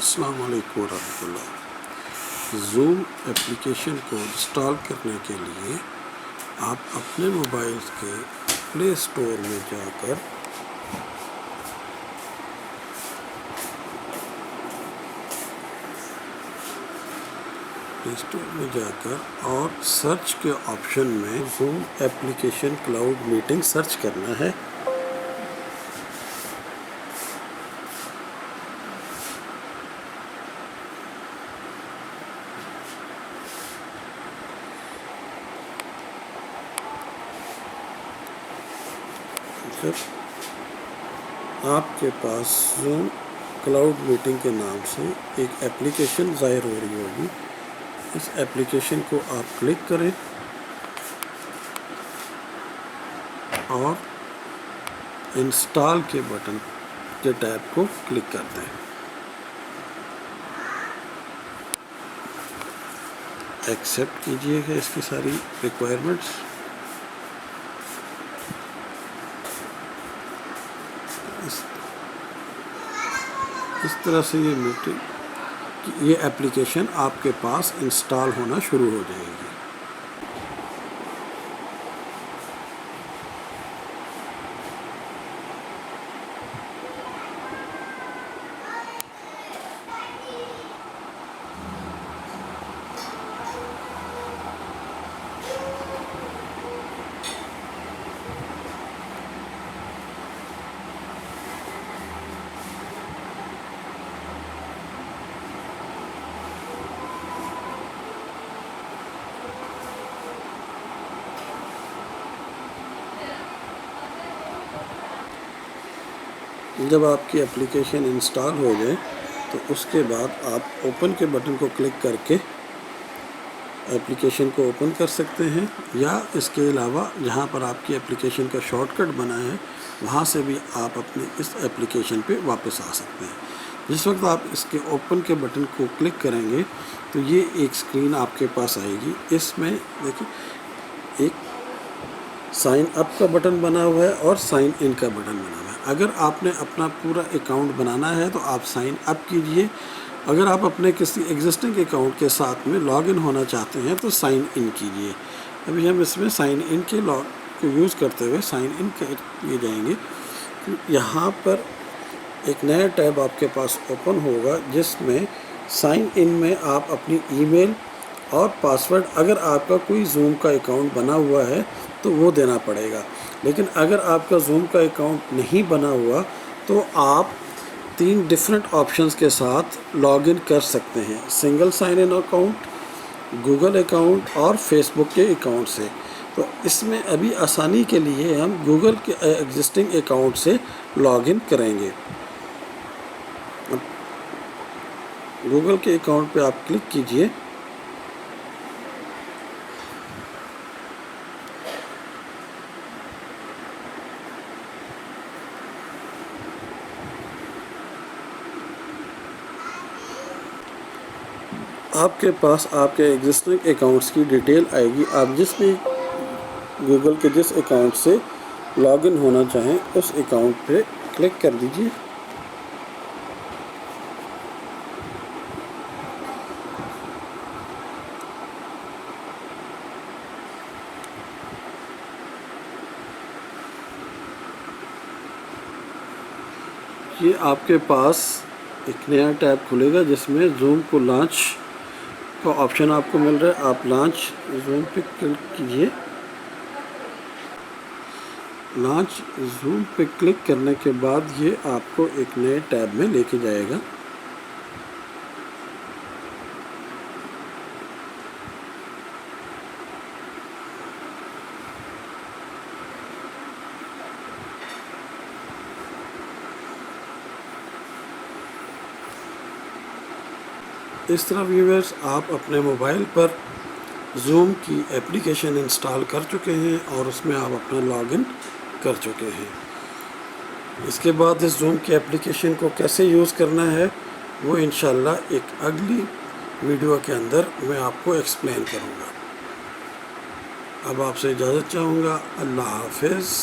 السلام علیکم ورحمۃ اللہ۔ زوم اپلیکیشن کو انسٹال کرنے کے لیے آپ اپنے موبائل کے پلے اسٹور میں جا کر اور سرچ کے آپشن میں zoom application cloud meeting search کرنا ہے۔ جب آپ کے پاس زوم کلاؤڈ میٹنگ کے نام سے ایک اپلیکیشن ظاہر ہو رہی ہوگی، اس اپلیکیشن کو آپ کلک کریں اور انسٹال کے بٹن کے ٹیب کو کلک کر دیں۔ ایکسیپٹ کیجئے گا اس کی ساری ریکوائرمنٹس۔ اس طرح سے یہ اپلیکیشن آپ کے پاس انسٹال ہونا شروع ہو جائے گی۔ جب آپ کی اپلیکیشن انسٹال ہو جائے تو اس کے بعد آپ اوپن کے بٹن کو کلک کر کے اپلیکیشن کو اوپن کر سکتے ہیں، یا اس کے علاوہ جہاں پر آپ کی اپلیکیشن کا شارٹ کٹ بنا ہے وہاں سے بھی آپ اپنے اس اپلیکیشن پہ واپس آ سکتے ہیں۔ جس وقت آپ اس کے اوپن کے بٹن کو کلک کریں گے تو یہ ایک سکرین آپ کے پاس آئے گی۔ اس میں دیکھیں ایک سائن اپ کا بٹن بنا ہوا ہے اور سائن ان کا بٹن بنا ہوا ہے۔ اگر آپ نے اپنا پورا اکاؤنٹ بنانا ہے تو آپ سائن اپ کیجئے، اگر آپ اپنے کسی ایگزسٹنگ اکاؤنٹ کے ساتھ میں لاگ ان ہونا چاہتے ہیں تو سائن ان کیجئے۔ ابھی ہم اس میں سائن ان کے کو یوز کرتے ہوئے سائن ان کیے جائیں گے۔ یہاں پر ایک نیا ٹیب آپ کے پاس اوپن ہوگا جس میں سائن ان میں آپ اپنی ای میل اور پاسورڈ، اگر آپ کا کوئی زوم کا اکاؤنٹ بنا ہوا ہے تو وہ دینا پڑے گا، لیکن اگر آپ کا زوم کا اکاؤنٹ نہیں بنا ہوا تو آپ 3 ڈفرینٹ آپشنز کے ساتھ لاگ ان کر سکتے ہیں: single sign in account, Google account اور فیس بک کے اکاؤنٹ سے۔ تو اس میں ابھی آسانی کے لیے ہم گوگل کے ایگزسٹنگ اکاؤنٹ سے لاگ ان کریں گے۔ گوگل کے اکاؤنٹ پہ آپ کلک کیجئے۔ آپ کے پاس آپ کے ایگزسٹنگ اکاؤنٹس کی ڈیٹیل آئے گی۔ آپ جس بھی گوگل کے جس اکاؤنٹ سے لاگ ان ہونا چاہیں اس اکاؤنٹ پہ کلک کر دیجئے۔ یہ آپ کے پاس ایک نیا ٹیب کھلے گا جس میں زوم کو لانچ کا آپشن آپ کو مل رہا ہے۔ آپ لانچ زوم پہ کلک کیجئے۔ لانچ زوم پہ کلک کرنے کے بعد یہ آپ کو ایک نئے ٹیب میں لے کے جائے گا۔ اس طرح ویورز آپ اپنے موبائل پر زوم کی اپلیکیشن انسٹال کر چکے ہیں اور اس میں آپ اپنا لاگ ان کر چکے ہیں۔ اس کے بعد اس زوم کی اپلیکیشن کو کیسے یوز کرنا ہے وہ انشاءاللہ ایک اگلی ویڈیو کے اندر میں آپ کو ایکسپلین کروں گا۔ اب آپ سے اجازت چاہوں گا۔ اللہ حافظ۔